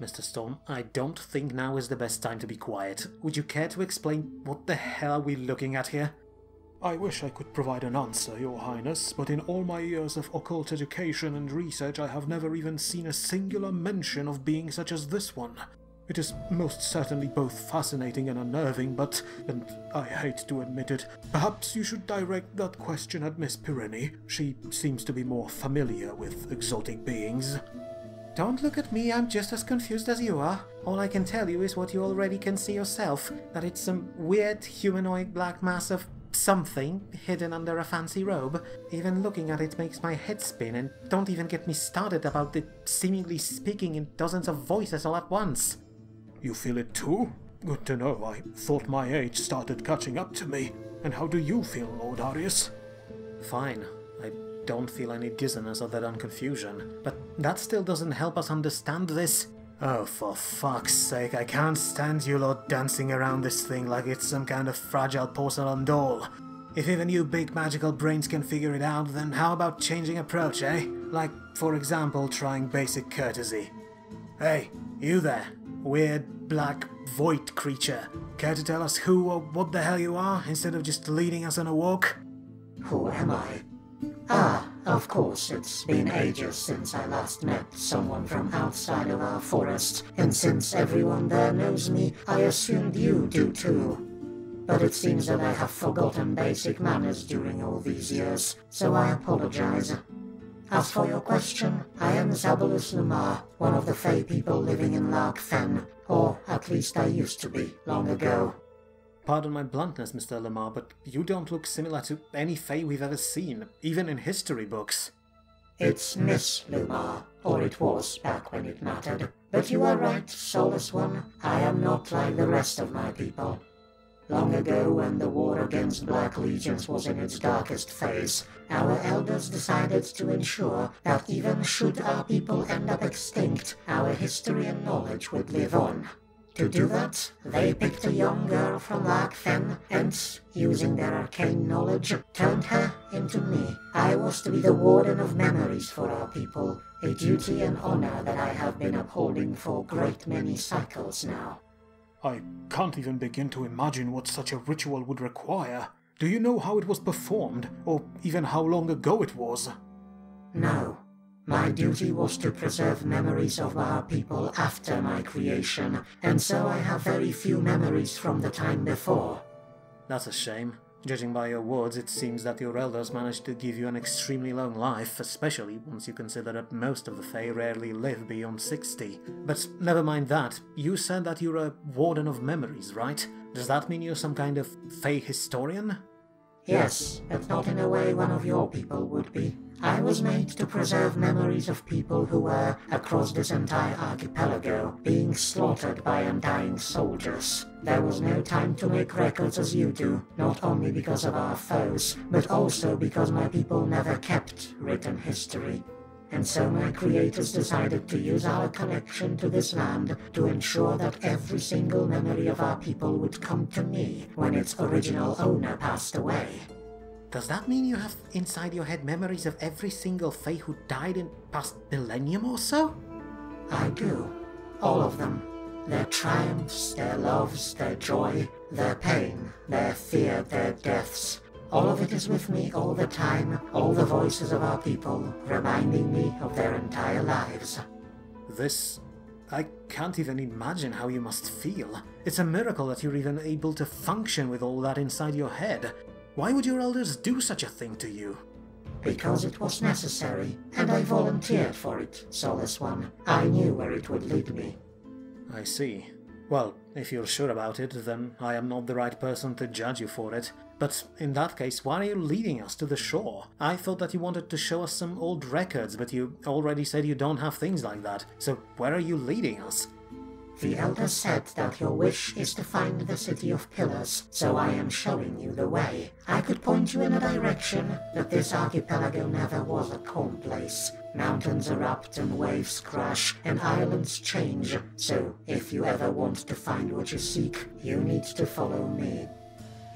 Mr. Storm, I don't think now is the best time to be quiet. Would you care to explain what the hell are we looking at here? I wish I could provide an answer, Your Highness, but in all my years of occult education and research I have never even seen a singular mention of beings such as this one. It is most certainly both fascinating and unnerving, but, and I hate to admit it, perhaps you should direct that question at Miss Pireni. She seems to be more familiar with exotic beings. Don't look at me, I'm just as confused as you are. All I can tell you is what you already can see yourself, that it's some weird humanoid black mass of something hidden under a fancy robe. Even looking at it makes my head spin, and don't even get me started about it seemingly speaking in dozens of voices all at once. You feel it too? Good to know. I thought my age started catching up to me. And how do you feel, Lord Arius? Fine. I don't feel any dizziness other than confusion, but that still doesn't help us understand this. Oh, for fuck's sake, I can't stand you lot dancing around this thing like it's some kind of fragile porcelain doll. If even you big magical brains can figure it out, then how about changing approach, eh? Like, for example, trying basic courtesy. Hey, you there, weird black void creature. Care to tell us who or what the hell you are, instead of just leading us on a walk? Who am I? Ah, of course, it's been ages since I last met someone from outside of our forest, and since everyone there knows me, I assumed you do too. But it seems that I have forgotten basic manners during all these years, so I apologize. As for your question, I am Zabulus Lumar, one of the Fey people living in Lark Fen, or at least I used to be, long ago. Pardon my bluntness, Mr. Lamar, but you don't look similar to any Fae we've ever seen, even in history books. It's Miss Lumar, or it was back when it mattered. But you are right, Soulless One, I am not like the rest of my people. Long ago, when the war against Black Legions was in its darkest phase, our elders decided to ensure that even should our people end up extinct, our history and knowledge would live on. To do that, they picked a young girl from Lark Fen and, using their arcane knowledge, turned her into me. I was to be the warden of memories for our people, a duty and honor that I have been upholding for a great many cycles now. I can't even begin to imagine what such a ritual would require. Do you know how it was performed, or even how long ago it was? No. My duty was to preserve memories of our people after my creation, and so I have very few memories from the time before. That's a shame. Judging by your words, it seems that your elders managed to give you an extremely long life, especially once you consider that most of the Fae rarely live beyond 60. But never mind that, you said that you're a warden of memories, right? Does that mean you're some kind of Fae historian? Yes, but not in a way one of your people would be. I was made to preserve memories of people who were, across this entire archipelago, being slaughtered by undying soldiers. There was no time to make records as you do, not only because of our foes, but also because my people never kept written history. And so my creators decided to use our connection to this land to ensure that every single memory of our people would come to me when its original owner passed away. Does that mean you have inside your head memories of every single Fae who died in past millennium or so? I do. All of them. Their triumphs, their loves, their joy, their pain, their fear, their deaths. All of it is with me all the time, all the voices of our people, reminding me of their entire lives. I can't even imagine how you must feel. It's a miracle that you're even able to function with all that inside your head. Why would your elders do such a thing to you? Because it was necessary, and I volunteered for it, Soulless One. I knew where it would lead me. I see. Well, if you're sure about it, then I am not the right person to judge you for it. But in that case, why are you leading us to the shore? I thought that you wanted to show us some old records, but you already said you don't have things like that. So where are you leading us? The Elder said that your wish is to find the City of Pillars, so I am showing you the way. I could point you in a direction, but this archipelago never was a calm place. Mountains erupt and waves crash, and islands change, so if you ever want to find what you seek, you need to follow me.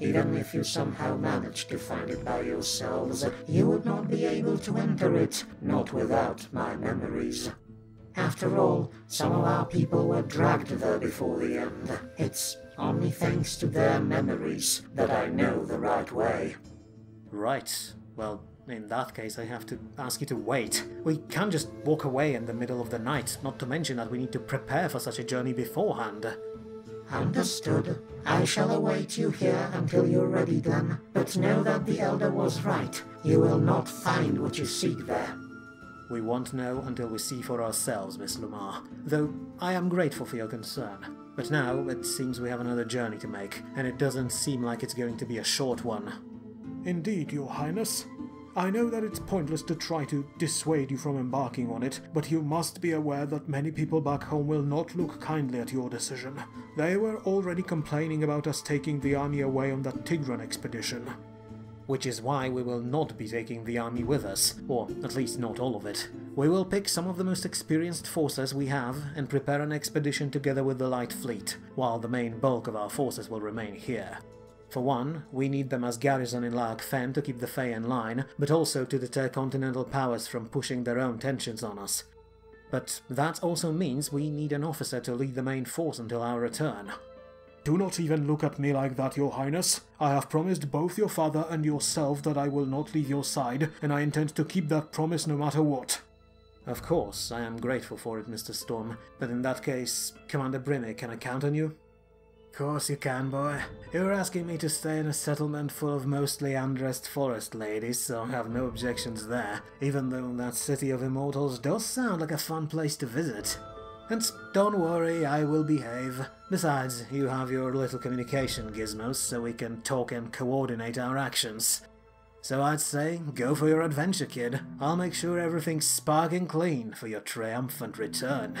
Even if you somehow manage to find it by yourselves, you would not be able to enter it, not without my memories. After all, some of our people were dragged there before the end. It's only thanks to their memories that I know the right way. Right. Well, in that case I have to ask you to wait. We can't just walk away in the middle of the night, not to mention that we need to prepare for such a journey beforehand. Understood. I shall await you here until you're ready then. But know that the Elder was right. You will not find what you seek there. We won't know until we see for ourselves, Miss Lumar. Though I am grateful for your concern. But now it seems we have another journey to make, and it doesn't seem like it's going to be a short one. Indeed, Your Highness. I know that it's pointless to try to dissuade you from embarking on it, but you must be aware that many people back home will not look kindly at your decision. They were already complaining about us taking the army away on that Tigran expedition. Which is why we will not be taking the army with us, or at least not all of it. We will pick some of the most experienced forces we have and prepare an expedition together with the Light Fleet, while the main bulk of our forces will remain here. For one, we need them as garrison in Lark Fen to keep the Fae in line, but also to deter continental powers from pushing their own tensions on us. But that also means we need an officer to lead the main force until our return. Do not even look at me like that, Your Highness. I have promised both your father and yourself that I will not leave your side, and I intend to keep that promise no matter what. Of course, I am grateful for it, Mr. Storm, but in that case, Commander Brimmy, can I count on you? Of course you can, boy. You were asking me to stay in a settlement full of mostly undressed forest ladies, so I have no objections there, even though that City of Immortals does sound like a fun place to visit. And don't worry, I will behave. Besides, you have your little communication gizmos, so we can talk and coordinate our actions. So I'd say, go for your adventure, kid. I'll make sure everything's sparking clean for your triumphant return.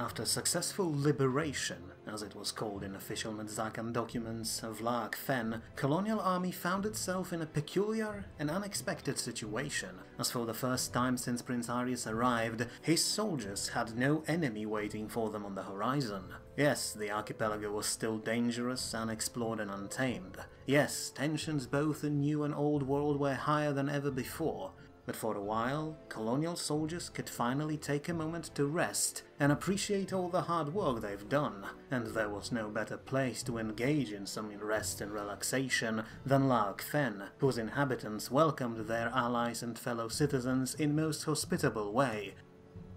After successful liberation, as it was called in official Medzakan documents, of Lark Fen, colonial army found itself in a peculiar and unexpected situation, as for the first time since Prince Arius arrived, his soldiers had no enemy waiting for them on the horizon. Yes, the archipelago was still dangerous, unexplored and untamed. Yes, tensions both in New and Old World were higher than ever before. But for a while, colonial soldiers could finally take a moment to rest and appreciate all the hard work they've done, and there was no better place to engage in some rest and relaxation than Lark Fen, whose inhabitants welcomed their allies and fellow citizens in most hospitable way.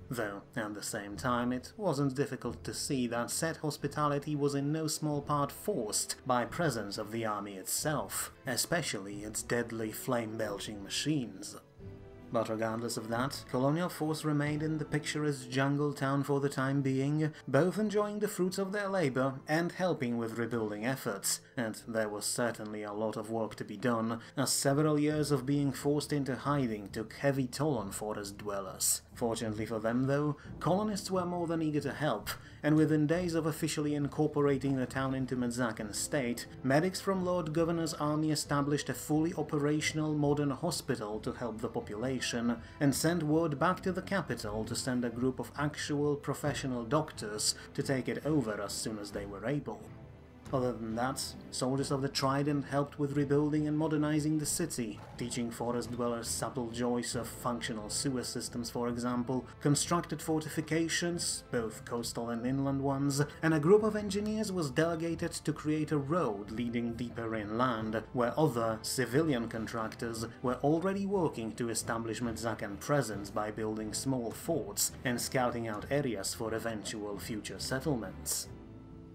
Though, at the same time, it wasn't difficult to see that said hospitality was in no small part forced by presence of the army itself, especially its deadly flame-belching machines. But regardless of that, colonial force remained in the picturesque jungle town for the time being, both enjoying the fruits of their labor and helping with rebuilding efforts, and there was certainly a lot of work to be done, as several years of being forced into hiding took heavy toll on forest dwellers. Fortunately for them, though, colonists were more than eager to help, and within days of officially incorporating the town into Medzakan state, medics from Lord Governor's army established a fully operational modern hospital to help the population, and sent word back to the capital to send a group of actual professional doctors to take it over as soon as they were able. Other than that, soldiers of the Trident helped with rebuilding and modernizing the city, teaching forest dwellers subtle joys of functional sewer systems, for example, constructed fortifications, both coastal and inland ones, and a group of engineers was delegated to create a road leading deeper inland, where other civilian contractors were already working to establish Medzakan presence by building small forts and scouting out areas for eventual future settlements.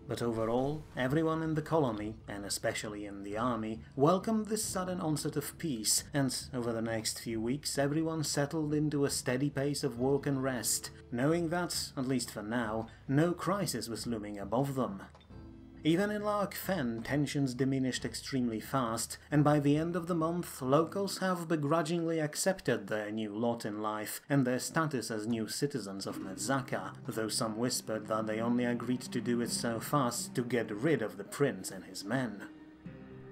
But overall, everyone in the colony, and especially in the army, welcomed this sudden onset of peace, and over the next few weeks everyone settled into a steady pace of work and rest, knowing that, at least for now, no crisis was looming above them. Even in Laok Fen, tensions diminished extremely fast, and by the end of the month, locals have begrudgingly accepted their new lot in life and their status as new citizens of Metzaka, though some whispered that they only agreed to do it so fast to get rid of the prince and his men.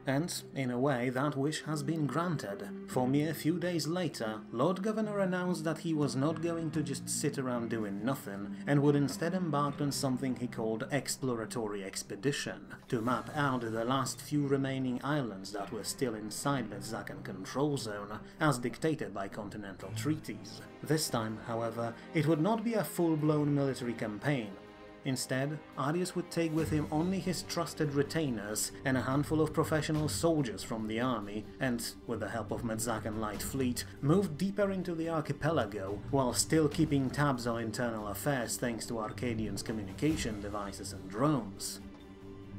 And, in a way, that wish has been granted, for mere few days later, Lord Governor announced that he was not going to just sit around doing nothing, and would instead embark on something he called Exploratory Expedition, to map out the last few remaining islands that were still inside Metzakan control zone, as dictated by continental treaties. This time, however, it would not be a full-blown military campaign. Instead, Arius would take with him only his trusted retainers and a handful of professional soldiers from the army, and, with the help of Metzakan Light Fleet, move deeper into the archipelago, while still keeping tabs on internal affairs thanks to Arcadians' communication devices and drones.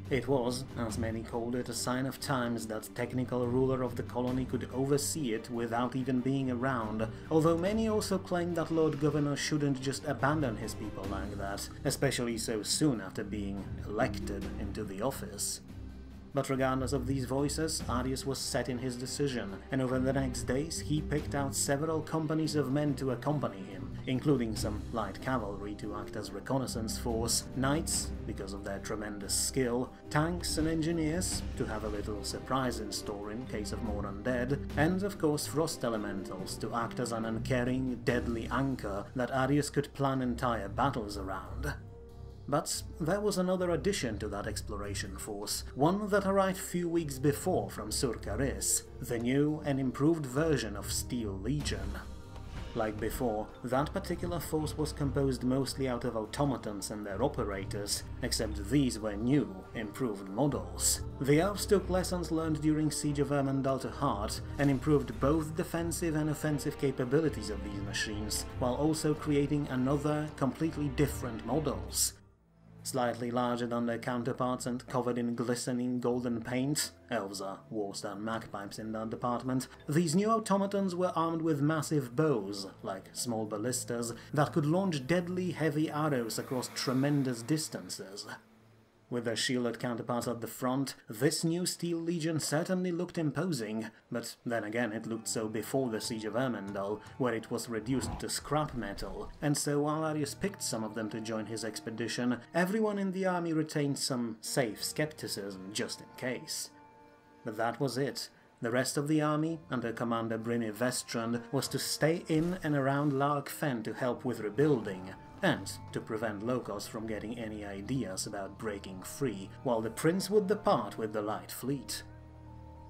It was, as many called it, a sign of times that technical ruler of the colony could oversee it without even being around, although many also claimed that Lord Governor shouldn't just abandon his people like that, especially so soon after being elected into the office. But regardless of these voices, Arius was set in his decision, and over the next days he picked out several companies of men to accompany him, including some light cavalry to act as reconnaissance force, knights, because of their tremendous skill, tanks and engineers, to have a little surprise in store in case of more undead, and of course frost elementals to act as an uncaring, deadly anchor that Arius could plan entire battles around. But there was another addition to that exploration force, one that arrived few weeks before from Surcaris, the new and improved version of Steel Legion. Like before, that particular force was composed mostly out of automatons and their operators, except these were new, improved models. The elves took lessons learned during Siege of Ermendal to heart, and improved both defensive and offensive capabilities of these machines, while also creating another, completely different models. Slightly larger than their counterparts and covered in glistening golden paint, elves are worse than magpipes in that department, these new automatons were armed with massive bows, like small ballistas, that could launch deadly heavy arrows across tremendous distances. With their shielded counterparts at the front, this new Steel Legion certainly looked imposing, but then again it looked so before the Siege of Ermendal, where it was reduced to scrap metal, and so while Arius picked some of them to join his expedition, everyone in the army retained some safe skepticism just in case. But that was it. The rest of the army, under Commander Brynny Vestrand, was to stay in and around Laok Fen to help with rebuilding, and to prevent locals from getting any ideas about breaking free, while the prince would depart with the light fleet.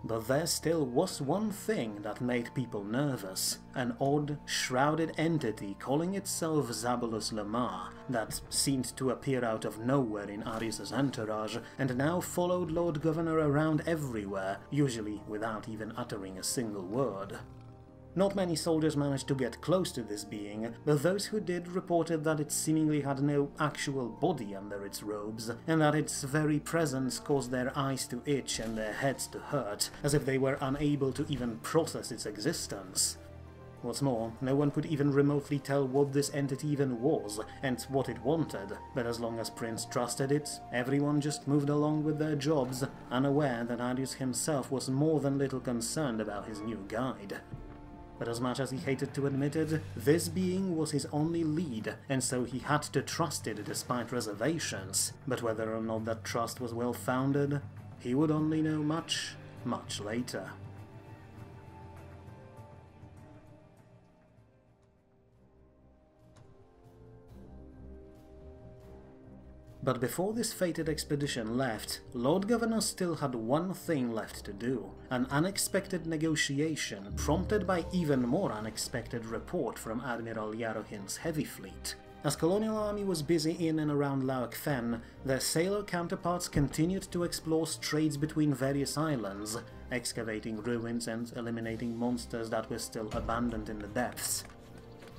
But there still was one thing that made people nervous, an odd, shrouded entity calling itself Zabulus Lamar, that seemed to appear out of nowhere in Arius' entourage, and now followed Lord Governor around everywhere, usually without even uttering a single word. Not many soldiers managed to get close to this being, but those who did reported that it seemingly had no actual body under its robes, and that its very presence caused their eyes to itch and their heads to hurt, as if they were unable to even process its existence. What's more, no one could even remotely tell what this entity even was, and what it wanted, but as long as Prince trusted it, everyone just moved along with their jobs, unaware that Arius himself was more than little concerned about his new guide. But as much as he hated to admit it, this being was his only lead, and so he had to trust it despite reservations. But whether or not that trust was well-founded, he would only know much, much later. But before this fated expedition left, Lord Governor still had one thing left to do, an unexpected negotiation prompted by even more unexpected report from Admiral Yarohin's heavy fleet. As Colonial Army was busy in and around Laok Fen, their sailor counterparts continued to explore straits between various islands, excavating ruins and eliminating monsters that were still abandoned in the depths.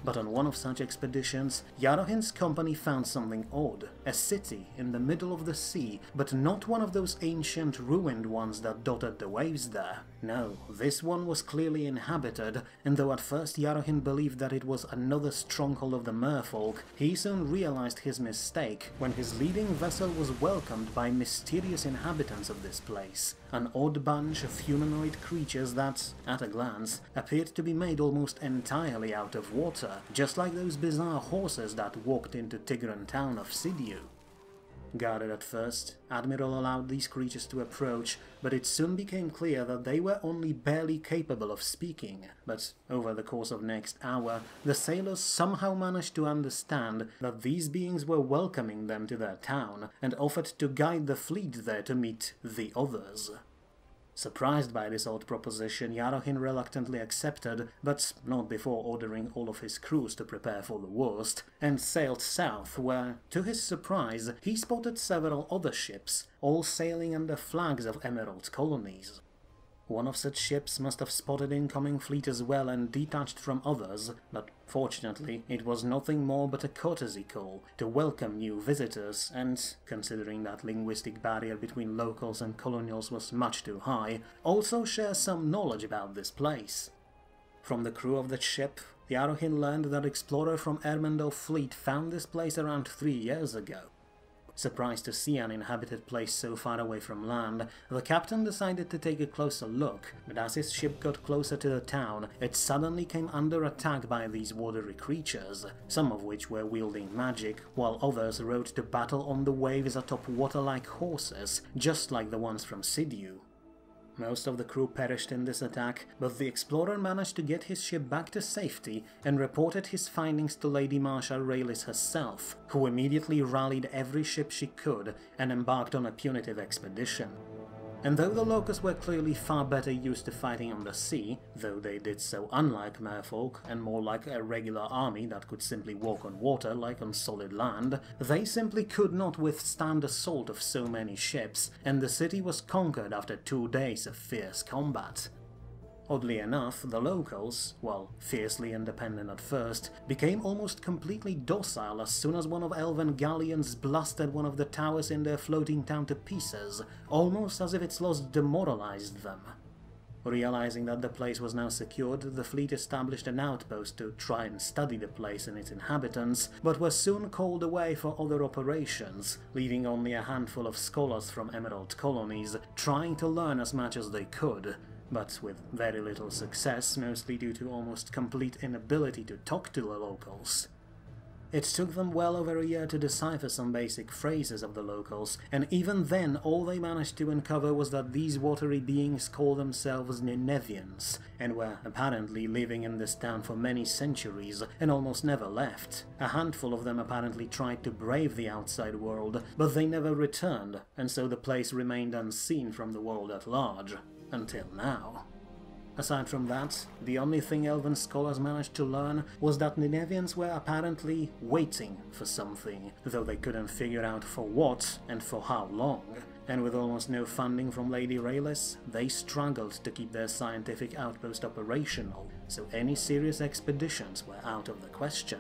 But on one of such expeditions, Yarohin's company found something odd, a city in the middle of the sea, but not one of those ancient ruined ones that dotted the waves there. No, this one was clearly inhabited, and though at first Yarohin believed that it was another stronghold of the merfolk, he soon realized his mistake when his leading vessel was welcomed by mysterious inhabitants of this place, an odd bunch of humanoid creatures that, at a glance, appeared to be made almost entirely out of water, just like those bizarre horses that walked into Tigran town of Sidiu. Guarded at first, Admiral allowed these creatures to approach, but it soon became clear that they were only barely capable of speaking. But over the course of next hour, the sailors somehow managed to understand that these beings were welcoming them to their town, and offered to guide the fleet there to meet the others. Surprised by this odd proposition, Yarohin reluctantly accepted, but not before ordering all of his crews to prepare for the worst, and sailed south, where, to his surprise, he spotted several other ships, all sailing under flags of emerald colonies. One of such ships must have spotted incoming fleet as well and detached from others, but fortunately it was nothing more but a courtesy call to welcome new visitors, and, considering that linguistic barrier between locals and colonials was much too high, also share some knowledge about this place. From the crew of the ship, Yarohin learned that explorer from Ermendel fleet found this place around 3 years ago. Surprised to see an inhabited place so far away from land, the captain decided to take a closer look, but as his ship got closer to the town, it suddenly came under attack by these watery creatures, some of which were wielding magic, while others rode to battle on the waves atop water-like horses, just like the ones from Sidiu. Most of the crew perished in this attack, but the explorer managed to get his ship back to safety and reported his findings to Lady Marsha Raylis herself, who immediately rallied every ship she could and embarked on a punitive expedition. And though the Locusts were clearly far better used to fighting on the sea, though they did so unlike merfolk and more like a regular army that could simply walk on water like on solid land, they simply could not withstand the assault of so many ships, and the city was conquered after 2 days of fierce combat. Oddly enough, the locals, while fiercely independent at first, became almost completely docile as soon as one of elven galleons blasted one of the towers in their floating town to pieces, almost as if its loss demoralized them. Realizing that the place was now secured, the fleet established an outpost to try and study the place and its inhabitants, but were soon called away for other operations, leaving only a handful of scholars from emerald colonies trying to learn as much as they could, but with very little success, mostly due to almost complete inability to talk to the locals. It took them well over a year to decipher some basic phrases of the locals, and even then all they managed to uncover was that these watery beings call themselves Ninevians, and were apparently living in this town for many centuries and almost never left. A handful of them apparently tried to brave the outside world, but they never returned, and so the place remained unseen from the world at large. Until now. Aside from that, the only thing elven scholars managed to learn was that Ninevians were apparently waiting for something, though they couldn't figure out for what and for how long, and with almost no funding from Lady Raylis, they struggled to keep their scientific outpost operational, so any serious expeditions were out of the question.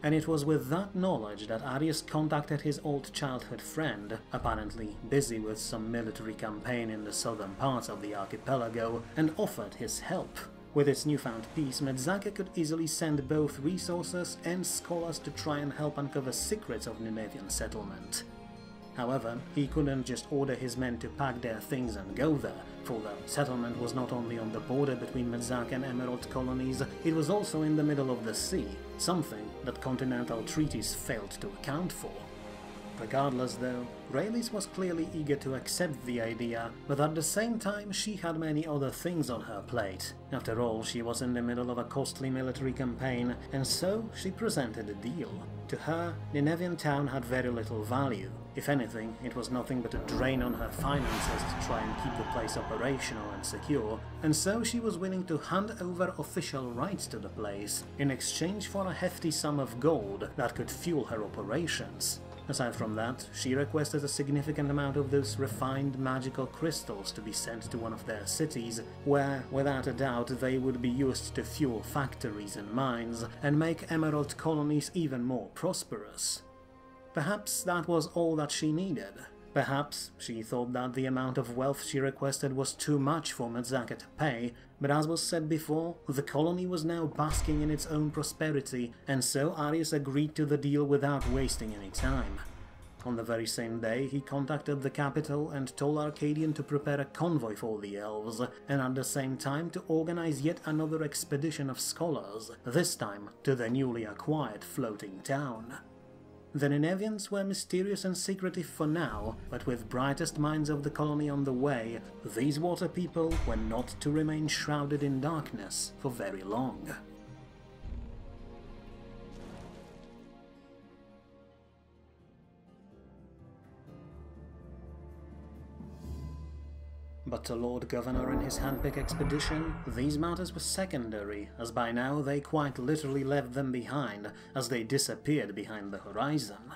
And it was with that knowledge that Arius contacted his old childhood friend, apparently busy with some military campaign in the southern parts of the archipelago, and offered his help. With its newfound peace, Medzaka could easily send both resources and scholars to try and help uncover secrets of Ninevian settlement. However, he couldn't just order his men to pack their things and go there, for the settlement was not only on the border between Medzaka and Emerald colonies, it was also in the middle of the sea, something that continental treaties failed to account for. Regardless though, Raylis was clearly eager to accept the idea, but at the same time she had many other things on her plate. After all, she was in the middle of a costly military campaign, and so she presented a deal. To her, Ninevian town had very little value. If anything, it was nothing but a drain on her finances to try and keep the place operational and secure, and so she was willing to hand over official rights to the place in exchange for a hefty sum of gold that could fuel her operations. Aside from that, she requested a significant amount of those refined magical crystals to be sent to one of their cities, where, without a doubt, they would be used to fuel factories and mines, and make emerald colonies even more prosperous. Perhaps that was all that she needed. Perhaps she thought that the amount of wealth she requested was too much for Medzaka to pay, but as was said before, the colony was now basking in its own prosperity, and so Arius agreed to the deal without wasting any time. On the very same day, he contacted the capital and told Arcadian to prepare a convoy for the elves, and at the same time to organize yet another expedition of scholars, this time to the newly acquired floating town. The Ninevians were mysterious and secretive for now, but with brightest minds of the colony on the way, these water people were not to remain shrouded in darkness for very long. But to Lord Governor and his handpicked expedition, these matters were secondary, as by now they quite literally left them behind, as they disappeared behind the horizon.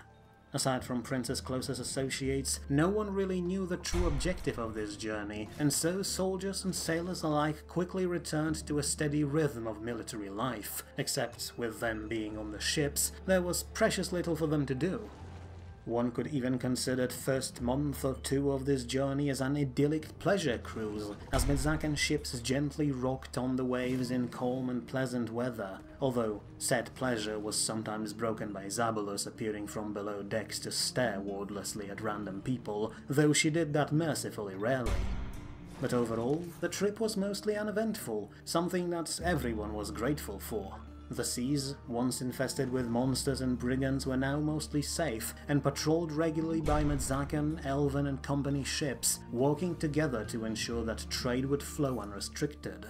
Aside from Prince's closest associates, no one really knew the true objective of this journey, and so soldiers and sailors alike quickly returned to a steady rhythm of military life, except with them being on the ships, there was precious little for them to do. One could even consider the first month or two of this journey as an idyllic pleasure cruise, as Medzakan ships gently rocked on the waves in calm and pleasant weather, although said pleasure was sometimes broken by Zabulos appearing from below decks to stare wordlessly at random people, though she did that mercifully rarely. But overall, the trip was mostly uneventful, something that everyone was grateful for. The seas, once infested with monsters and brigands, were now mostly safe, and patrolled regularly by Medzakan, Elven and company ships, working together to ensure that trade would flow unrestricted.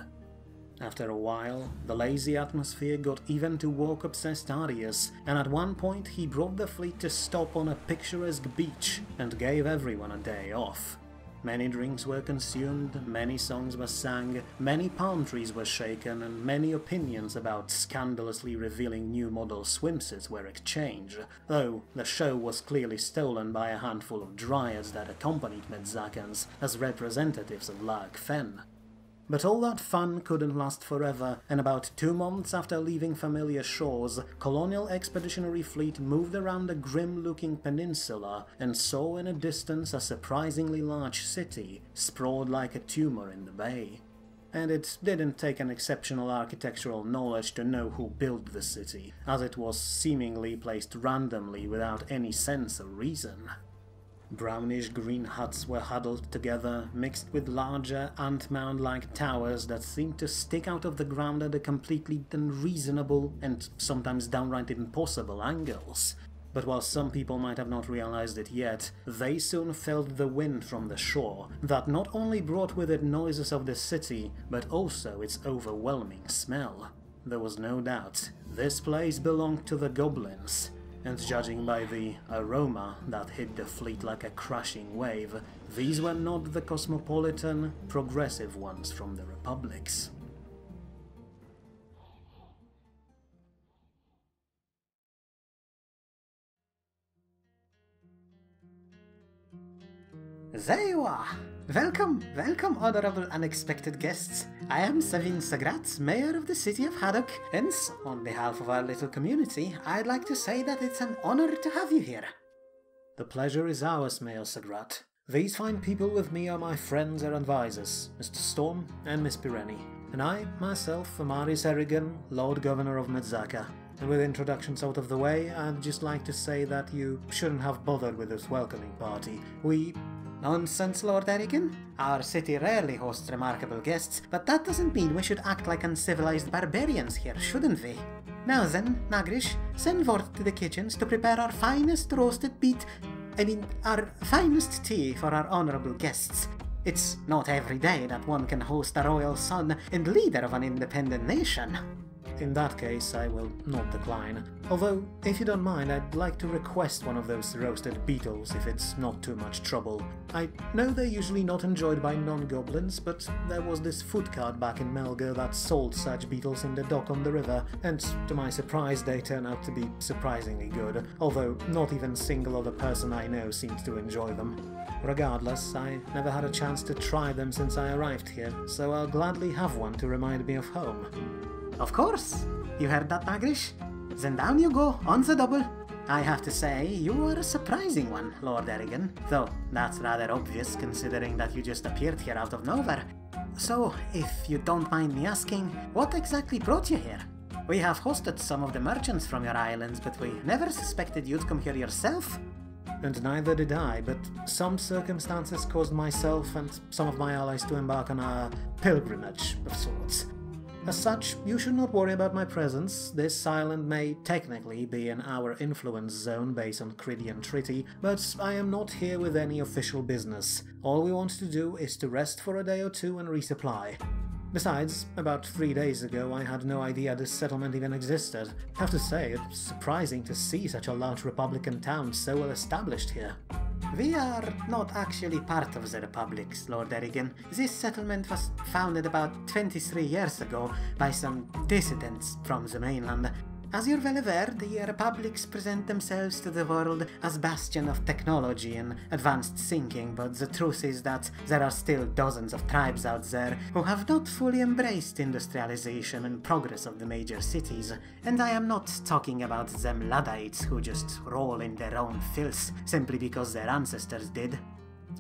After a while, the lazy atmosphere got even to work-obsessed Arius, and at one point he brought the fleet to stop on a picturesque beach, and gave everyone a day off. Many drinks were consumed, many songs were sang, many palm trees were shaken, and many opinions about scandalously revealing new model swimsuits were exchanged, though the show was clearly stolen by a handful of dryads that accompanied Medzakans as representatives of Lag Fen. But all that fun couldn't last forever, and about 2 months after leaving familiar shores, Colonial Expeditionary Fleet moved around a grim-looking peninsula and saw in a distance a surprisingly large city, sprawled like a tumor in the bay. And it didn't take an exceptional architectural knowledge to know who built the city, as it was seemingly placed randomly without any sense or reason. Brownish-green huts were huddled together, mixed with larger, ant-mound-like towers that seemed to stick out of the ground at a completely unreasonable and sometimes downright impossible angles. But while some people might have not realized it yet, they soon felt the wind from the shore, that not only brought with it noises of the city, but also its overwhelming smell. There was no doubt, this place belonged to the goblins. And judging by the aroma that hit the fleet like a crashing wave, these were not the cosmopolitan, progressive ones from the republics. There you are! Welcome, welcome, honorable unexpected guests. I am Savin Sagrat, mayor of the city of Haddock, and on behalf of our little community, I'd like to say that it's an honor to have you here. The pleasure is ours, Mayor Sagrat. These fine people with me are my friends and advisors, Mr. Storm and Miss Pireni, and I, myself, am Arius Erigen, Lord Governor of Medzaka. And with introductions out of the way, I'd just like to say that you shouldn't have bothered with this welcoming party. Nonsense, Lord Erigen. Our city rarely hosts remarkable guests, but that doesn't mean we should act like uncivilized barbarians here, shouldn't we? Now then, Nagrish, send word to the kitchens to prepare our finest our finest tea for our honorable guests. It's not every day that one can host a royal son and leader of an independent nation. In that case, I will not decline. Although, if you don't mind, I'd like to request one of those roasted beetles if it's not too much trouble. I know they're usually not enjoyed by non-goblins, but there was this food cart back in Melgar that sold such beetles in the dock on the river, and to my surprise they turn out to be surprisingly good, although not even a single other person I know seems to enjoy them. Regardless, I never had a chance to try them since I arrived here, so I'll gladly have one to remind me of home. Of course! You heard that, Nagrish? Then down you go, on the double. I have to say, you are a surprising one, Lord Erigen, though that's rather obvious considering that you just appeared here out of nowhere. So, if you don't mind me asking, what exactly brought you here? We have hosted some of the merchants from your islands, but we never suspected you'd come here yourself. And neither did I, but some circumstances caused myself and some of my allies to embark on a pilgrimage of sorts. As such, you should not worry about my presence. This island may technically be in our influence zone based on Cridian Treaty, but I am not here with any official business. All we want to do is to rest for a day or two and resupply. Besides, about 3 days ago I had no idea this settlement even existed. I have to say, it's surprising to see such a large Republican town so well established here. We are not actually part of the Republics, Lord Erigen. This settlement was founded about 23 years ago by some dissidents from the mainland. As you're well aware, the Republics present themselves to the world as bastion of technology and advanced thinking, but the truth is that there are still dozens of tribes out there who have not fully embraced industrialization and progress of the major cities. And I am not talking about them Luddites who just roll in their own filth simply because their ancestors did.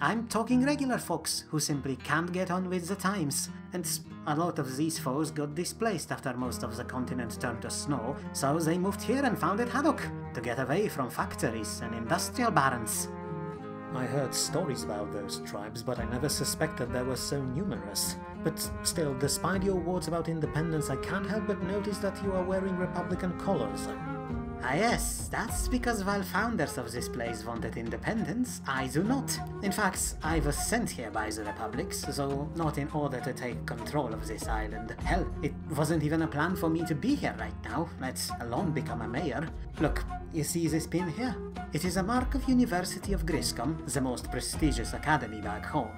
I'm talking regular folks who simply can't get on with the times, and a lot of these foes got displaced after most of the continent turned to snow, so they moved here and founded Haddock, to get away from factories and industrial barons. I heard stories about those tribes, but I never suspected they were so numerous. But still, despite your words about independence, I can't help but notice that you are wearing Republican colors. Ah yes, that's because while founders of this place wanted independence, I do not. In fact, I was sent here by the Republics, so not in order to take control of this island. Hell, it wasn't even a plan for me to be here right now, let alone become a mayor. Look, you see this pin here? It is a mark of University of Griscom, the most prestigious academy back home.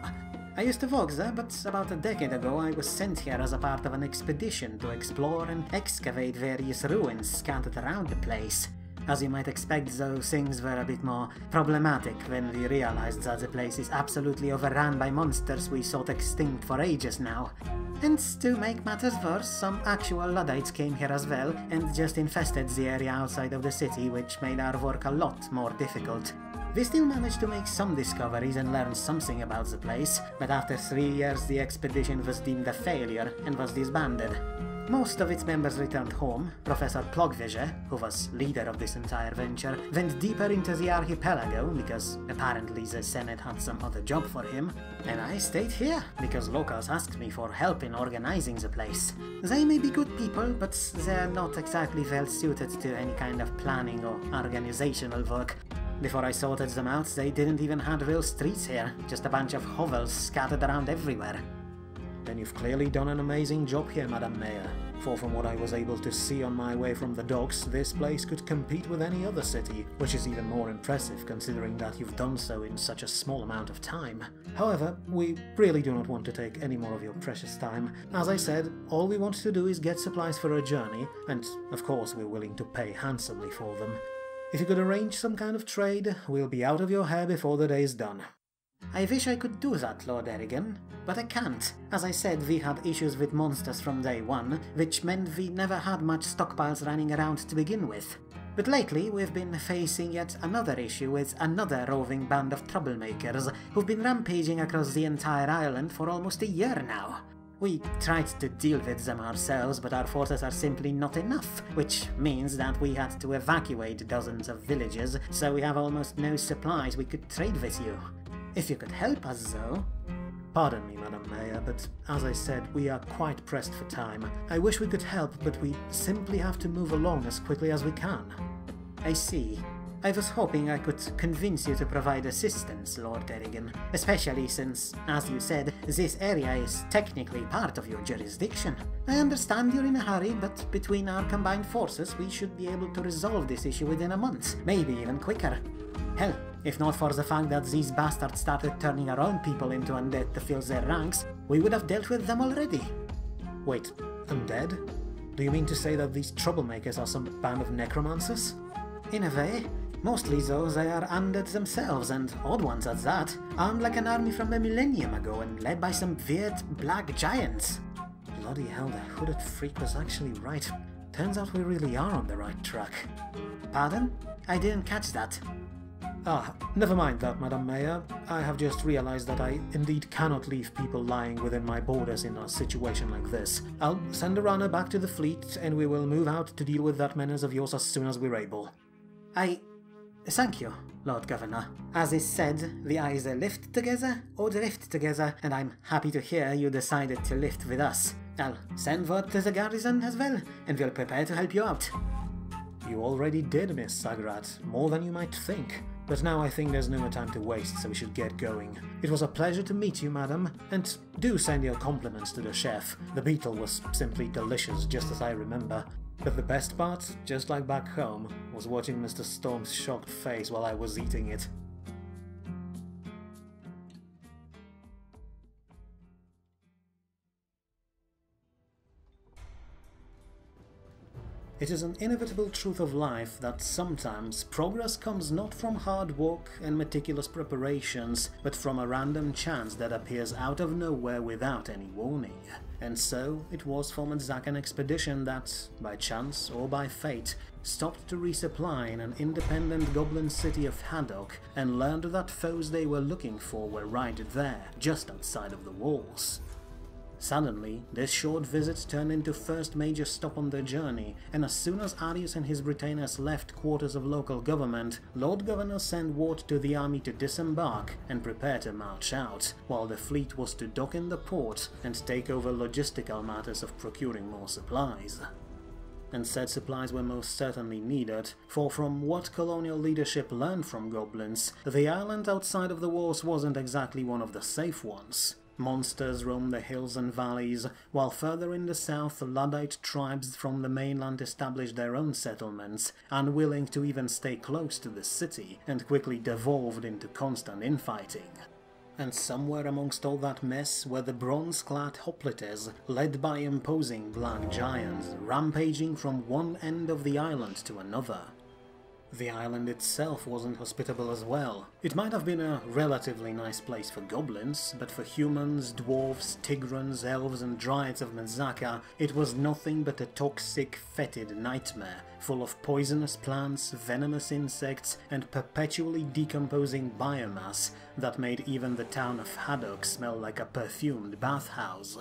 I used to work there, but about a decade ago I was sent here as a part of an expedition to explore and excavate various ruins scattered around the place. As you might expect, though, things were a bit more problematic when we realized that the place is absolutely overrun by monsters we thought extinct for ages now. And to make matters worse, some actual Luddites came here as well and just infested the area outside of the city, which made our work a lot more difficult. We still managed to make some discoveries and learn something about the place, but after 3 years the expedition was deemed a failure and was disbanded. Most of its members returned home. Professor Plogvige, who was leader of this entire venture, went deeper into the archipelago because apparently the Senate had some other job for him, and I stayed here because locals asked me for help in organizing the place. They may be good people, but they're not exactly well suited to any kind of planning or organizational work. Before I sorted them out, they didn't even have real streets here, just a bunch of hovels scattered around everywhere. Then you've clearly done an amazing job here, Madam Mayor. For from what I was able to see on my way from the docks, this place could compete with any other city, which is even more impressive considering that you've done so in such a small amount of time. However, we really do not want to take any more of your precious time. As I said, all we want to do is get supplies for a journey, and of course we're willing to pay handsomely for them. If you could arrange some kind of trade, we'll be out of your hair before the day's done. I wish I could do that, Lord Erigen, but I can't. As I said, we had issues with monsters from day one, which meant we never had much stockpiles running around to begin with. But lately, we've been facing yet another issue with another roving band of troublemakers who've been rampaging across the entire island for almost a year now. We tried to deal with them ourselves, but our forces are simply not enough, which means that we had to evacuate dozens of villages, so we have almost no supplies we could trade with you. If you could help us, though... Pardon me, Madam Mayor, but as I said, we are quite pressed for time. I wish we could help, but we simply have to move along as quickly as we can. I see. I was hoping I could convince you to provide assistance, Lord Erigen, especially since, as you said, this area is technically part of your jurisdiction. I understand you're in a hurry, but between our combined forces we should be able to resolve this issue within a month, maybe even quicker. Hell, if not for the fact that these bastards started turning our own people into undead to fill their ranks, we would have dealt with them already. Wait, undead? Do you mean to say that these troublemakers are some band of necromancers? In a way. Mostly though, they are undead themselves, and odd ones at that, armed like an army from a millennium ago and led by some weird black giants. Bloody hell, the hooded freak was actually right. turns out we really are on the right track. Pardon? I didn't catch that. Ah, never mind that, Madam Mayor. I have just realized that I indeed cannot leave people lying within my borders in a situation like this. I'll send a runner back to the fleet, and we will move out to deal with that menace of yours as soon as we're able. Thank you, Lord Governor. As is said, we either lift together or drift together, and I'm happy to hear you decided to lift with us. I'll send word to the garrison as well, and we'll prepare to help you out. You already did, Miss Sagrat, more than you might think. But now I think there's no more time to waste, so we should get going. It was a pleasure to meet you, madam, and do send your compliments to the chef. The beetle was simply delicious, just as I remember. But the best part, just like back home, was watching Mr. Storm's shocked face while I was eating it. It is an inevitable truth of life that sometimes progress comes not from hard work and meticulous preparations, but from a random chance that appears out of nowhere without any warning. And so it was for Medzakan expedition that, by chance or by fate, stopped to resupply in an independent goblin city of Haddock and learned that foes they were looking for were right there, just outside of the walls. Suddenly, this short visit turned into first major stop on their journey, and as soon as Arius and his retainers left quarters of local government, Lord Governor sent word to the army to disembark and prepare to march out, while the fleet was to dock in the port and take over logistical matters of procuring more supplies. And said supplies were most certainly needed, for from what colonial leadership learned from goblins, the island outside of the walls wasn't exactly one of the safe ones. Monsters roamed the hills and valleys, while further in the south Luddite tribes from the mainland established their own settlements, unwilling to even stay close to the city, and quickly devolved into constant infighting. And somewhere amongst all that mess were the bronze-clad hoplites, led by imposing black giants, rampaging from one end of the island to another. The island itself wasn't hospitable as well. It might have been a relatively nice place for goblins, but for humans, dwarves, tigrons, elves and dryads of Menzaka, it was nothing but a toxic, fetid nightmare, full of poisonous plants, venomous insects, and perpetually decomposing biomass that made even the town of Haddock smell like a perfumed bathhouse.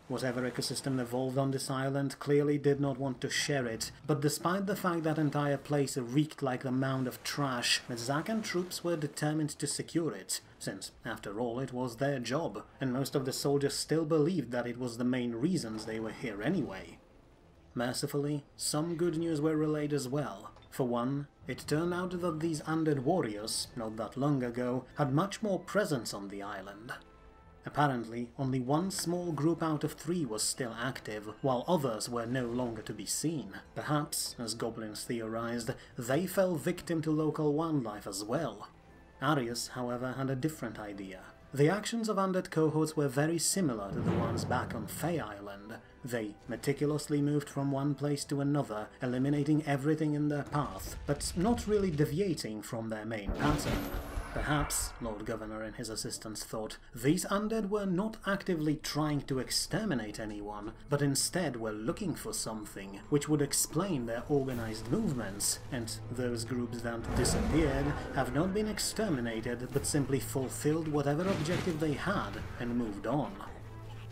Whatever ecosystem evolved on this island clearly did not want to share it, but despite the fact that entire place reeked like a mound of trash, the Zakan troops were determined to secure it, since, after all, it was their job, and most of the soldiers still believed that it was the main reasons they were here anyway. Mercifully, some good news were relayed as well. For one, it turned out that these undead warriors, not that long ago, had much more presence on the island. Apparently, only one small group out of 3 was still active, while others were no longer to be seen. Perhaps, as goblins theorized, they fell victim to local wildlife as well. Arius, however, had a different idea. The actions of undead cohorts were very similar to the ones back on Fae Island. They meticulously moved from one place to another, eliminating everything in their path, but not really deviating from their main pattern. Perhaps, Lord Governor and his assistants thought, these undead were not actively trying to exterminate anyone, but instead were looking for something, which would explain their organized movements, and those groups that disappeared have not been exterminated, but simply fulfilled whatever objective they had and moved on.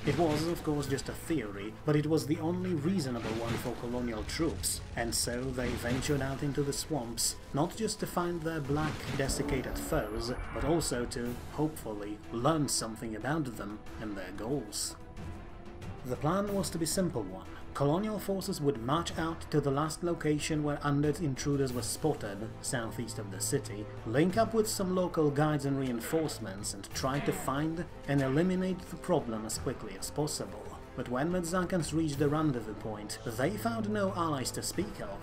It was, of course, just a theory, but it was the only reasonable one for colonial troops, and so they ventured out into the swamps, not just to find their black, desiccated foes, but also to, hopefully, learn something about them and their goals. The plan was to be a simple one. Colonial forces would march out to the last location where undead intruders were spotted, southeast of the city, link up with some local guides and reinforcements, and try to find and eliminate the problem as quickly as possible. But when Medzakans reached the rendezvous point, they found no allies to speak of.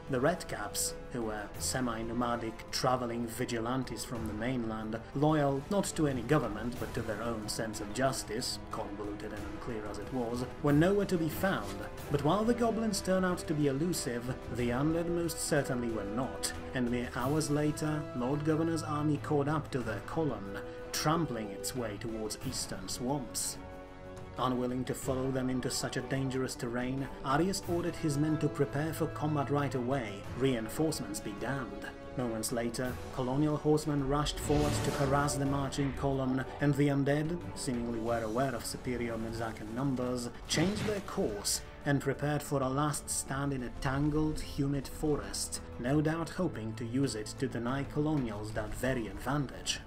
The Redcaps, who were semi-nomadic, traveling vigilantes from the mainland, loyal not to any government but to their own sense of justice, convoluted and unclear as it was, were nowhere to be found. But while the goblins turned out to be elusive, the undead most certainly were not, and mere hours later, Lord Governor's army caught up to their column, trampling its way towards eastern swamps. Unwilling to follow them into such a dangerous terrain, Arius ordered his men to prepare for combat right away, reinforcements be damned. Moments later, colonial horsemen rushed forward to harass the marching column, and the undead, seemingly well aware of superior Medzakan numbers, changed their course and prepared for a last stand in a tangled, humid forest, no doubt hoping to use it to deny colonials that very advantage.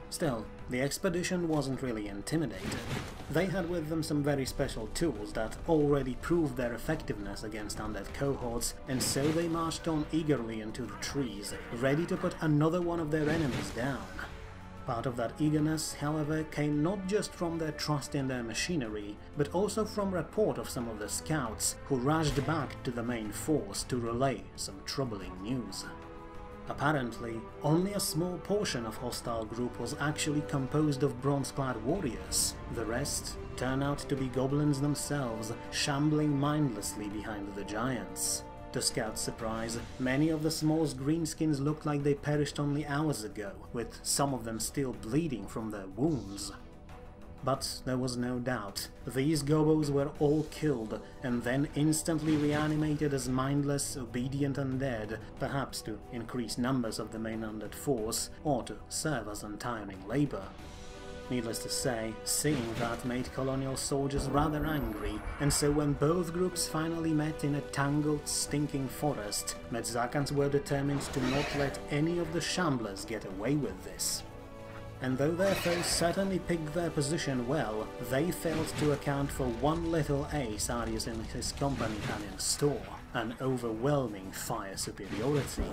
Still, the expedition wasn't really intimidated. They had with them some very special tools that already proved their effectiveness against undead cohorts, and so they marched on eagerly into the trees, ready to put another one of their enemies down. Part of that eagerness, however, came not just from their trust in their machinery, but also from report of some of the scouts who rushed back to the main force to relay some troubling news. Apparently, only a small portion of hostile group was actually composed of bronze-clad warriors. The rest turned out to be goblins themselves, shambling mindlessly behind the giants. To Scout's surprise, many of the smallest greenskins looked like they perished only hours ago, with some of them still bleeding from their wounds. But there was no doubt, these gobos were all killed and then instantly reanimated as mindless, obedient undead, perhaps to increase numbers of the main undead force, or to serve as untiring labor. Needless to say, seeing that made colonial soldiers rather angry, and so when both groups finally met in a tangled, stinking forest, Medzakans were determined to not let any of the shamblers get away with this. And though their foes certainly picked their position well, they failed to account for one little ace Arius and his company had in store, an overwhelming fire superiority.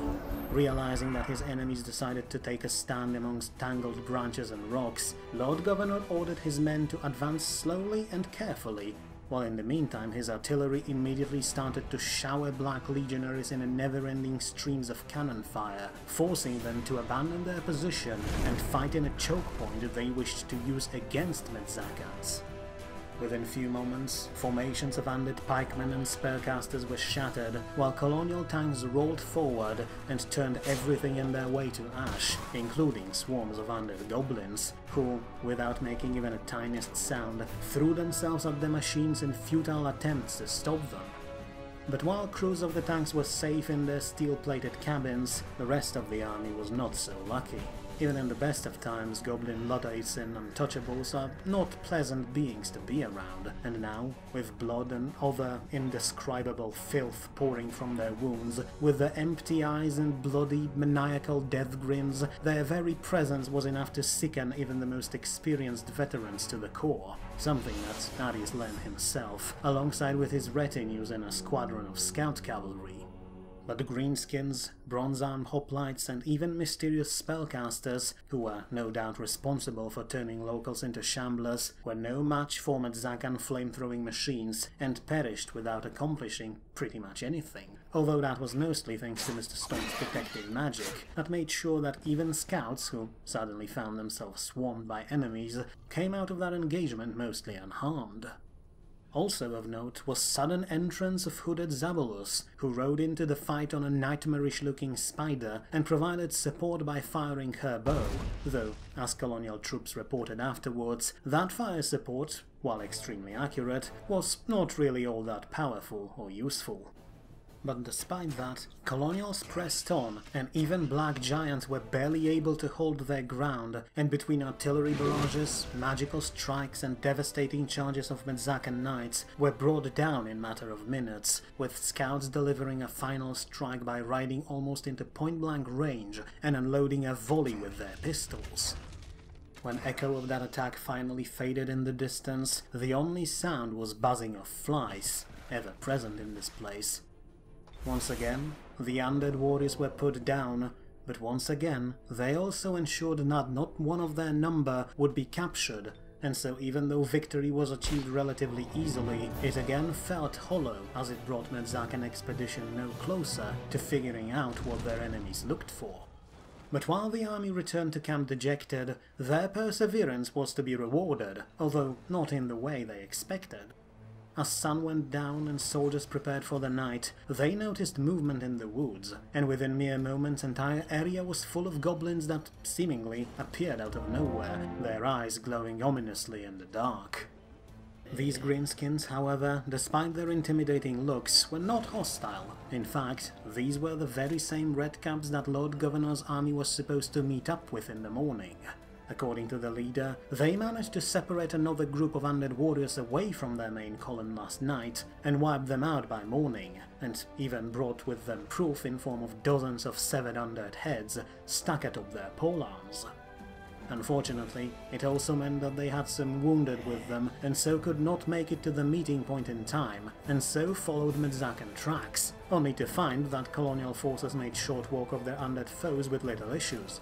Realizing that his enemies decided to take a stand amongst tangled branches and rocks, Lord Governor ordered his men to advance slowly and carefully, while in the meantime his artillery immediately started to shower Black Legionaries in a never-ending streams of cannon fire, forcing them to abandon their position and fight in a choke point they wished to use against Medzakans. Within few moments, formations of undead pikemen and spellcasters were shattered, while colonial tanks rolled forward and turned everything in their way to ash, including swarms of undead goblins, who, without making even a tiniest sound, threw themselves at the machines in futile attempts to stop them. But while crews of the tanks were safe in their steel-plated cabins, the rest of the army was not so lucky. Even in the best of times, goblin Luddites and untouchables are not pleasant beings to be around, and now, with blood and other indescribable filth pouring from their wounds, with their empty eyes and bloody, maniacal death grins, their very presence was enough to sicken even the most experienced veterans to the core, something that Arius learned himself, alongside with his retinues and a squadron of scout cavalry. But the greenskins, bronze-armed hoplites, and even mysterious spellcasters, who were no doubt responsible for turning locals into shamblers, were no match for Medzakan flame-throwing machines, and perished without accomplishing pretty much anything. Although that was mostly thanks to Mr. Stone's protective magic, that made sure that even scouts, who suddenly found themselves swarmed by enemies, came out of that engagement mostly unharmed. Also of note was sudden entrance of hooded Zabolus, who rode into the fight on a nightmarish-looking spider and provided support by firing her bow, though, as colonial troops reported afterwards, that fire support, while extremely accurate, was not really all that powerful or useful. But despite that, colonials pressed on, and even black giants were barely able to hold their ground, and between artillery barrages, magical strikes and devastating charges of Medzakan knights were brought down in matter of minutes, with scouts delivering a final strike by riding almost into point-blank range and unloading a volley with their pistols. When echo of that attack finally faded in the distance, the only sound was buzzing of flies, ever present in this place. Once again, the undead warriors were put down, but once again, they also ensured that not one of their number would be captured, and so even though victory was achieved relatively easily, it again felt hollow as it brought Medzakan expedition no closer to figuring out what their enemies looked for. But while the army returned to camp dejected, their perseverance was to be rewarded, although not in the way they expected. As sun went down and soldiers prepared for the night, they noticed movement in the woods, and within mere moments the entire area was full of goblins that seemingly appeared out of nowhere, their eyes glowing ominously in the dark. These greenskins, however, despite their intimidating looks, were not hostile. In fact, these were the very same redcaps that Lord Governor's army was supposed to meet up with in the morning. According to the leader, they managed to separate another group of undead warriors away from their main column last night and wipe them out by morning, and even brought with them proof in form of dozens of severed undead heads stuck atop their polearms. Unfortunately, it also meant that they had some wounded with them and so could not make it to the meeting point in time, and so followed Medzakan tracks, only to find that colonial forces made short work of their undead foes with little issues.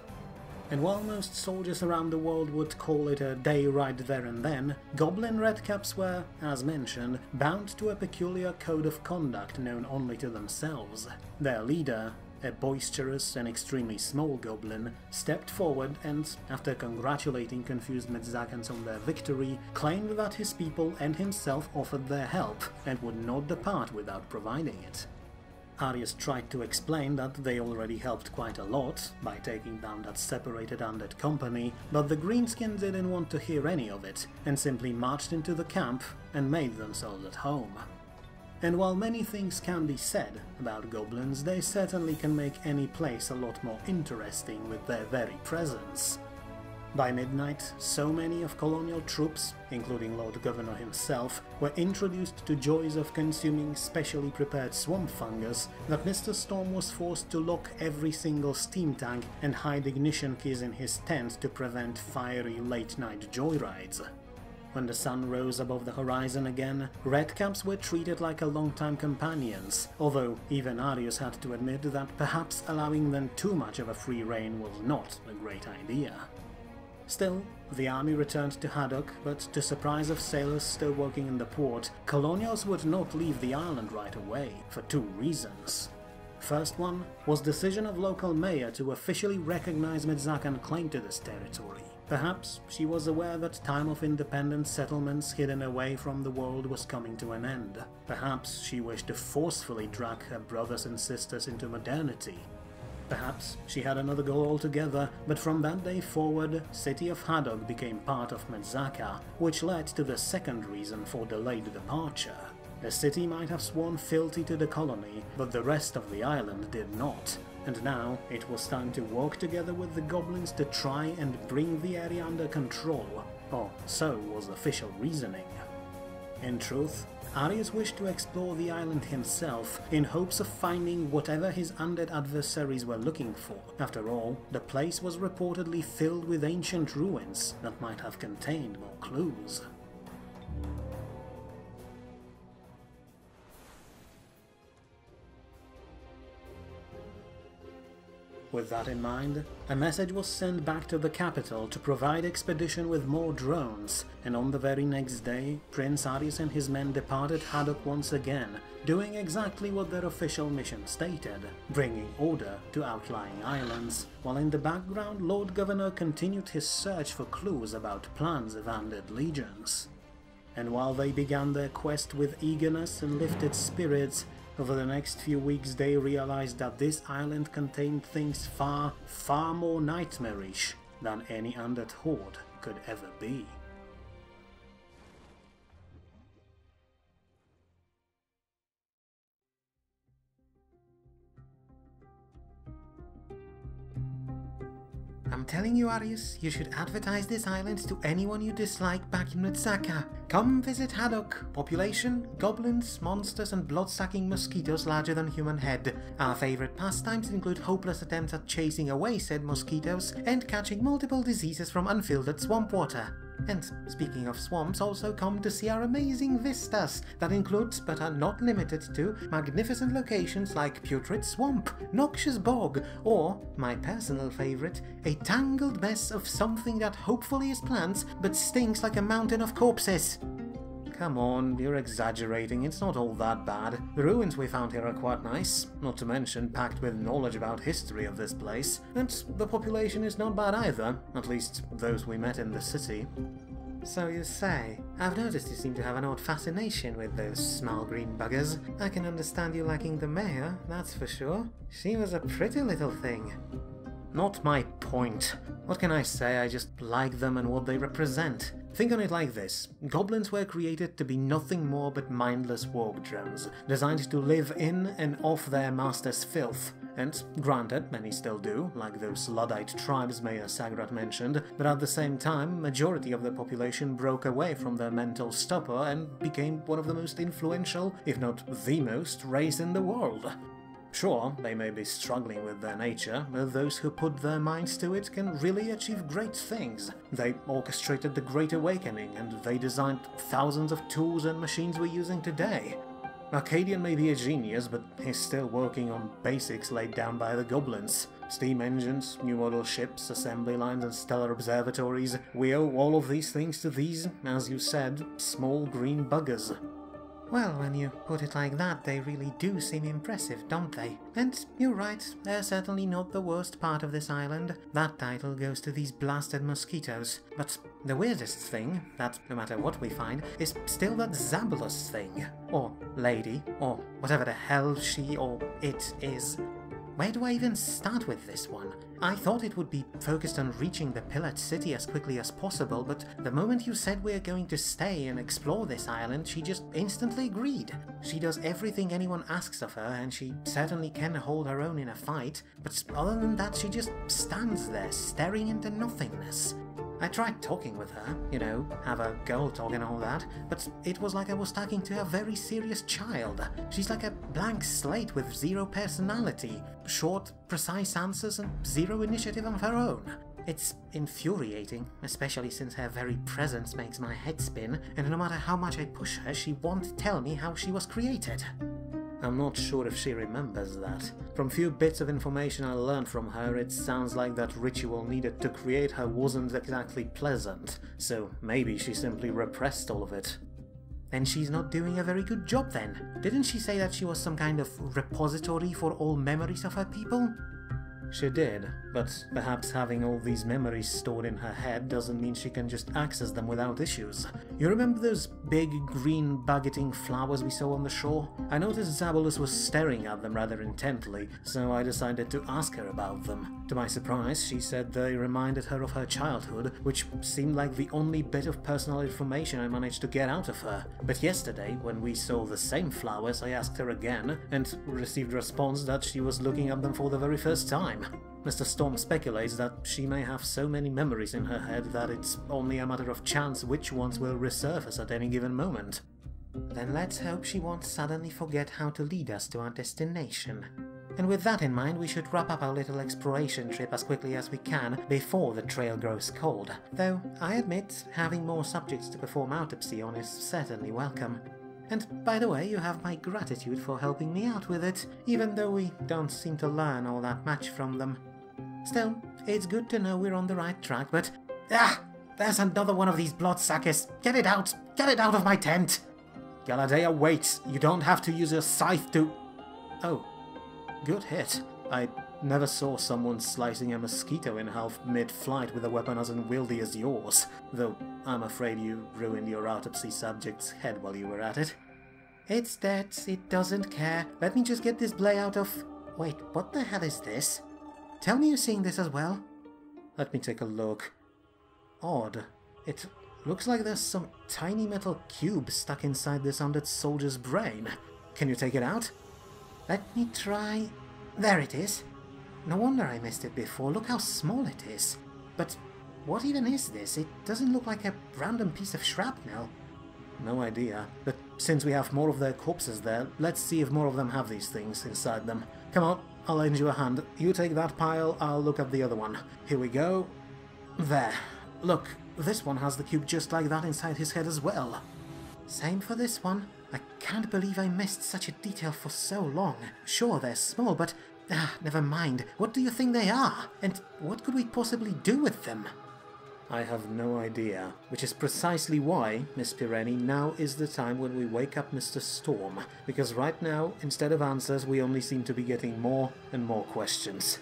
And while most soldiers around the world would call it a day right there and then, Goblin redcaps were, as mentioned, bound to a peculiar code of conduct known only to themselves. Their leader, a boisterous and extremely small goblin, stepped forward and, after congratulating confused Medzakans on their victory, claimed that his people and himself offered their help and would not depart without providing it. Arius tried to explain that they already helped quite a lot by taking down that separated undead company, but the greenskins didn't want to hear any of it and simply marched into the camp and made themselves at home. And while many things can be said about goblins, they certainly can make any place a lot more interesting with their very presence. By midnight, so many of colonial troops, including Lord Governor himself, were introduced to joys of consuming specially prepared swamp fungus that Mr. Storm was forced to lock every single steam tank and hide ignition keys in his tent to prevent fiery late-night joyrides. When the sun rose above the horizon again, redcaps were treated like a long-time companions, although even Arius had to admit that perhaps allowing them too much of a free rein was not a great idea. Still, the army returned to Haddock, but to surprise of sailors still working in the port, colonials would not leave the island right away, for two reasons. First one was decision of local mayor to officially recognize Medzakan claim to this territory. Perhaps she was aware that time of independent settlements hidden away from the world was coming to an end. Perhaps she wished to forcefully drag her brothers and sisters into modernity. Perhaps she had another goal altogether, but from that day forward, City of Haddock became part of Medzaka, which led to the second reason for delayed departure. The city might have sworn fealty to the colony, but the rest of the island did not. And now it was time to work together with the goblins to try and bring the area under control, or so was official reasoning. In truth, Arius wished to explore the island himself in hopes of finding whatever his undead adversaries were looking for. After all, the place was reportedly filled with ancient ruins that might have contained more clues. With that in mind, a message was sent back to the capital to provide expedition with more drones, and on the very next day, Prince Arius and his men departed Haddock once again, doing exactly what their official mission stated, bringing order to outlying islands, while in the background Lord Governor continued his search for clues about plans of undead legions. And while they began their quest with eagerness and lifted spirits, over the next few weeks they realized that this island contained things far, far more nightmarish than any undead horde could ever be. I'm telling you, Arius, you should advertise this island to anyone you dislike back in Medzaka. Come visit Haddock. Population, goblins, monsters and blood-sucking mosquitoes larger than human head. Our favorite pastimes include hopeless attempts at chasing away said mosquitoes and catching multiple diseases from unfiltered swamp water. And speaking of swamps, also come to see our amazing vistas that include, but are not limited to, magnificent locations like Putrid Swamp, Noxious Bog, or, my personal favorite, a tangled mess of something that hopefully is plants but stinks like a mountain of corpses. Come on, you're exaggerating, it's not all that bad. The ruins we found here are quite nice, not to mention packed with knowledge about history of this place. And the population is not bad either, at least those we met in the city. So you say. I've noticed you seem to have an odd fascination with those small green buggers. I can understand you liking the mayor, that's for sure. She was a pretty little thing. Not my point. What can I say, I just like them and what they represent. Think on it like this. Goblins were created to be nothing more but mindless warp drones, designed to live in and off their master's filth. And granted, many still do, like those Luddite tribes Mayor Sagrat mentioned, but at the same time, majority of the population broke away from their mental stupor and became one of the most influential, if not the most, race in the world. Sure, they may be struggling with their nature, but those who put their minds to it can really achieve great things. They orchestrated the Great Awakening, and they designed thousands of tools and machines we're using today. Arcadian may be a genius, but he's still working on basics laid down by the goblins. Steam engines, new model ships, assembly lines and stellar observatories. We owe all of these things to these, as you said, small green buggers. Well, when you put it like that, they really do seem impressive, don't they? And you're right, they're certainly not the worst part of this island. That title goes to these blasted mosquitoes. But the weirdest thing, that no matter what we find, is still that Zabulus thing. Or lady, or whatever the hell she or it is. Where do I even start with this one? I thought it would be focused on reaching the Pillared City as quickly as possible, but the moment you said we're going to stay and explore this island, she just instantly agreed. She does everything anyone asks of her, and she certainly can hold her own in a fight, but other than that she just stands there, staring into nothingness. I tried talking with her, you know, have a girl talk and all that, but it was like I was talking to a very serious child. She's like a blank slate with zero personality, short, precise answers and zero initiative of her own. It's infuriating, especially since her very presence makes my head spin, and no matter how much I push her, she won't tell me how she was created. I'm not sure if she remembers that. From few bits of information I learned from her, it sounds like that ritual needed to create her wasn't exactly pleasant, so maybe she simply repressed all of it. Then she's not doing a very good job then. Didn't she say that she was some kind of repository for all memories of her people? She did, but perhaps having all these memories stored in her head doesn't mean she can just access them without issues. You remember those big green bug-eating flowers we saw on the shore? I noticed Zabulus was staring at them rather intently, so I decided to ask her about them. To my surprise, she said they reminded her of her childhood, which seemed like the only bit of personal information I managed to get out of her. But yesterday, when we saw the same flowers, I asked her again, and received a response that she was looking at them for the very first time. Mr. Storm speculates that she may have so many memories in her head that it's only a matter of chance which ones will resurface at any given moment. Then let's hope she won't suddenly forget how to lead us to our destination. And with that in mind, we should wrap up our little exploration trip as quickly as we can before the trail grows cold. Though, I admit, having more subjects to perform autopsy on is certainly welcome. And by the way, you have my gratitude for helping me out with it, even though we don't seem to learn all that much from them. Still, it's good to know we're on the right track, but... Ah! There's another one of these bloodsuckers! Get it out! Get it out of my tent! Galadea, wait! You don't have to use your scythe to... Oh. Good hit. I never saw someone slicing a mosquito in half mid-flight with a weapon as unwieldy as yours, though I'm afraid you ruined your autopsy subject's head while you were at it. It's dead, it doesn't care. Let me just get this blade out of... Wait, what the hell is this? Tell me you're seeing this as well. Let me take a look. Odd. It looks like there's some tiny metal cube stuck inside this undead soldier's brain. Can you take it out? Let me try... There it is. No wonder I missed it before. Look how small it is. But what even is this? It doesn't look like a random piece of shrapnel. No idea. But since we have more of their corpses there, let's see if more of them have these things inside them. Come on, I'll lend you a hand. You take that pile, I'll look at the other one. Here we go. There. Look, this one has the cube just like that inside his head as well. Same for this one. I can't believe I missed such a detail for so long. Sure, they're small, but... never mind. What do you think they are? And what could we possibly do with them? I have no idea, which is precisely why, Miss Pireni, now is the time when we wake up Mr. Storm, because right now, instead of answers, we only seem to be getting more and more questions.